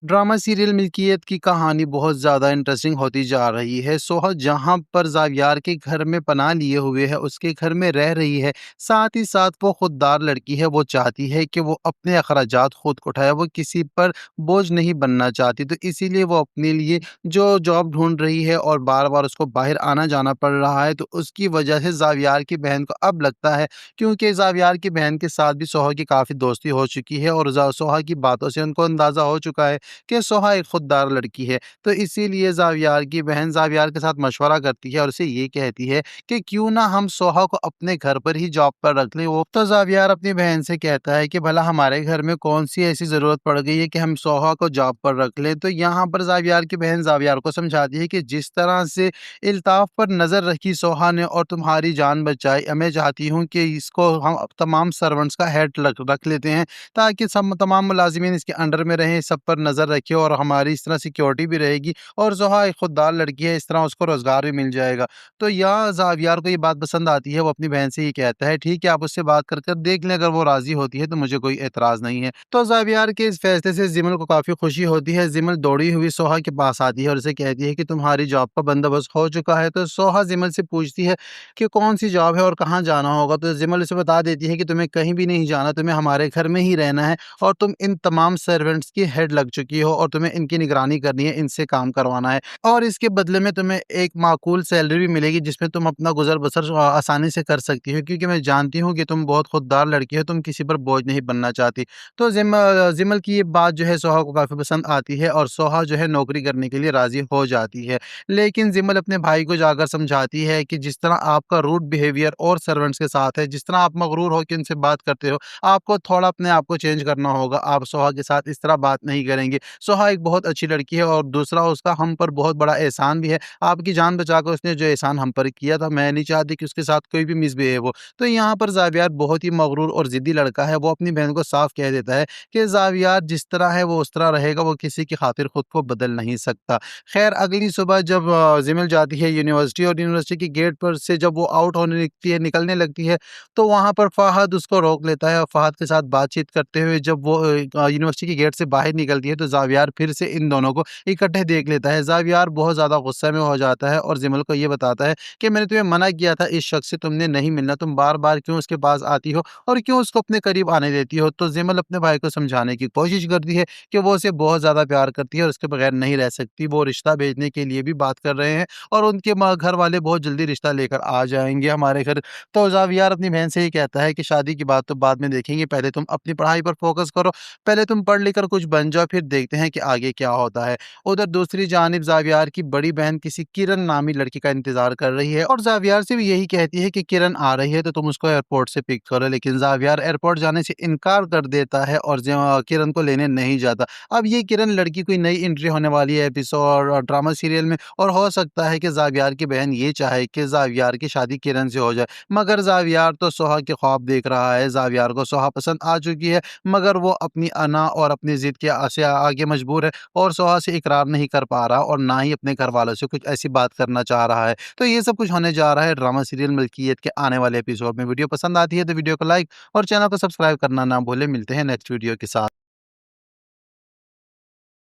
Drama serial मिल्कियत की कहानी बहुत ज़्यादा इंटरेस्टिंग होती जा रही है। सोहा जहाँ पर ज़ावियार के घर में पनाह लिए हुए है, उसके घर में रह रही है। साथ ही साथ वो खुददार लड़की है, वो चाहती है कि वो अपने अखराजात खुद उठाए, वो किसी पर बोझ नहीं बनना चाहती। तो इसीलिए वो अपने लिए जो जॉब ढूँढ रही है और बार-बार उसको बाहर आना-जाना पड़ रहा है, तो उसकी वजह से ज़ावियार की बहन को अब लगता है, क्योंकि ज़ावियार की बहन के साथ भी सोहा की काफ़ी दोस्ती हो चुकी है और सोहा की बातों से उनको अंदाज़ा हो चुका है कि सोहा एक खुददार लड़की है। तो इसीलिए ज़ावियार की बहन ज़ावियार के साथ मशवरा करती है और उसे ये कहती है कि क्यों ना हम सोहा को अपने घर पर ही जॉब पर रख लें। वो तो ज़ावियार अपनी बहन से कहता है कि भला हमारे घर में कौन-सी ऐसी ज़रूरत पड़ गई है कि हम सोहा को जॉब पर रख लें। तो यहाँ पर ज़ावियार की बहन ज़ावियार को समझाती है कि जिस तरह से इल्ताफ़ पर नज़र रखी सोहा ने और तुम्हारी जान बचाई, मैं चाहती हूँ कि इसको हम अब तमाम सर्वेंट्स का हेड रख रख लेते हैं, ताकि सब तमाम मुलाज़िमीन इसके अंडर में रहें, सब पर नज़र रखे और हमारी इस तरह सिक्योरिटी भी रहेगी और ज़ोहा एक खुददार लड़की है, इस तरह उसको रोज़गार भी मिल जाएगा। तो यहाँ ज़ावियार को ये बात पसंद आती है, वो अपनी बहन से ये कहता है, ठीक है, आप उससे बात कर कर देख लें, अगर वो राज़ी होती है तो मुझे कोई एतराज़ नहीं है। तो ज़ावियार के इस फैसले से ज़िमल को काफ़ी खुशी होती है। ज़िमल दौड़ी हुई सोहा के पास आती है और उसे कहती है कि तुम्हारी जॉब का बंदोबस्त हो चुका है। तो सोहा ज़िमल से पूछती है कि कौन-सी जॉब है और कहाँ जाना होगा? तो ज़िमल उसे बता देती है कि तुम्हें कहीं भी नहीं जाना, तुम्हें हमारे घर में ही रहना है और तुम इन तमाम सर्वेंट्स की हेड लग चुकी हो और तुम्हें इनकी निगरानी करनी है, इनसे काम करवाना है और इसके बदले में तुम्हें एक माकूल सैलरी भी मिलेगी जिसमें तुम अपना गुज़र-बसर आसानी से कर सकती हो, क्योंकि मैं जानती हूँ कि तुम बहुत खुददार लड़की हो, तुम किसी पर बोझ नहीं बनना चाहती। तो ज़िमल की ये बात जो है सोहा को काफ़ी पसंद आती है और सोहा जो है नौकरी करने के लिए राज़ी हो जाती है। लेकिन ज़िमल अपने भाई को जाकर समझाती है कि जिस तरह आपका रूड बिहेवियर और सर्वेंट्स के साथ है, जिस तरह आप मगरूर होके उनसे बात करते हो, आपको थोड़ा अपने आप को चेंज करना होगा। आप सोहा के साथ इस तरह बात नहीं करेंगे। सोहा एक बहुत अच्छी लड़की है और दूसरा उसका हम पर बहुत बड़ा एहसान भी है। आपकी जान बचाकर उसने जो एहसान हम पर किया था, मैं नहीं चाहती कि उसके साथ कोई भी मिसबिहेव हो। तो यहाँ पर ज़ावियार बहुत ही मगरूर और ज़िद्दी लड़का है। वो अपनी बहन को साफ कह देता है कि ज़ावियार जिस तरह है वो उस तरह रहेगा, वो किसी की खातिर खुद को बदल नहीं सकता। खैर अगली सुबह जब ज़िमल जाती है यूनिवर्सिटी और यूनिवर्सिटी के गेट पर से जब वो आउट होने निकलती है निकलने लगती है, तो वहाँ पर फ़हद उसको रोक लेता है और फ़हद के साथ बातचीत करते हुए जब वो यूनिवर्सिटी के गेट से बाहर निकलती है, तो ज़ावियार फिर से इन दोनों को इकट्ठे देख लेता है। ज़ावियार बहुत ज़्यादा गुस्से में हो जाता है और ज़िमल को ये बताता है कि मैंने तुम्हें मना किया था, इस शख्स से तुमने नहीं मिलना, तुम बार-बार क्यों उसके पास आती हो और क्यों उसको अपने करीब आने देती हो? तो ज़िमल अपने भाई को समझाने की कोशिश करती है कि वो उसे बहुत ज़्यादा प्यार करती है और उसके बगैर नहीं रह सकती। वो रिश्ता भेजने के लिए भी बात कर रहे हैं और उनके घर वाले बहुत जल्दी रिश्ता लेकर आ जाएँगे हमारे घर। तो ज़ावियार अपनी बहन से ये कहता है कि शादी की बात तो बाद में देखेंगे, पहले तुम अपनी पढ़ाई पर फ़ोकस करो, पहले तुम पढ़ लिख कर कुछ बन जाओ, फिर देखते हैं कि आगे क्या होता है। उधर दूसरी जानिब ज़ावियार की बड़ी बहन किसी किरण नामी लड़की का इंतज़ार कर रही है और ज़ावियार से भी यही कहती है कि किरण आ रही है तो तुम उसको एयरपोर्ट से पिक करो, लेकिन ज़ावियार एयरपोर्ट जाने से इनकार कर देता है और किरण को लेने नहीं जाता। अब ये किरण लड़की कोई नई एंट्री होने वाली है एपिसोड और ड्रामा सीरियल में और हो सकता है कि ज़ावियार की बहन ये चाहे कि ज़ावियार की शादी किरण से हो जाए। मगर ज़ावियार तो सोहा के ख्वाब देख रहा है, ज़ावियार को सोहा पसंद आ चुकी है, मगर वो अपनी अना और अपनी ज़िद के से आगे मजबूर है और सोहा से इकरार नहीं कर पा रहा और ना ही अपने घरवालों से कुछ ऐसी बात करना चाह रहा है। तो ये सब कुछ होने जा रहा है ड्रामा सीरियल मलकियत के आने वाले एपिसोड में। वीडियो पसंद आती है तो वीडियो को लाइक और चैनल को सब्सक्राइब करना ना भूलें। मिलते हैं नेक्स्ट वीडियो के साथ।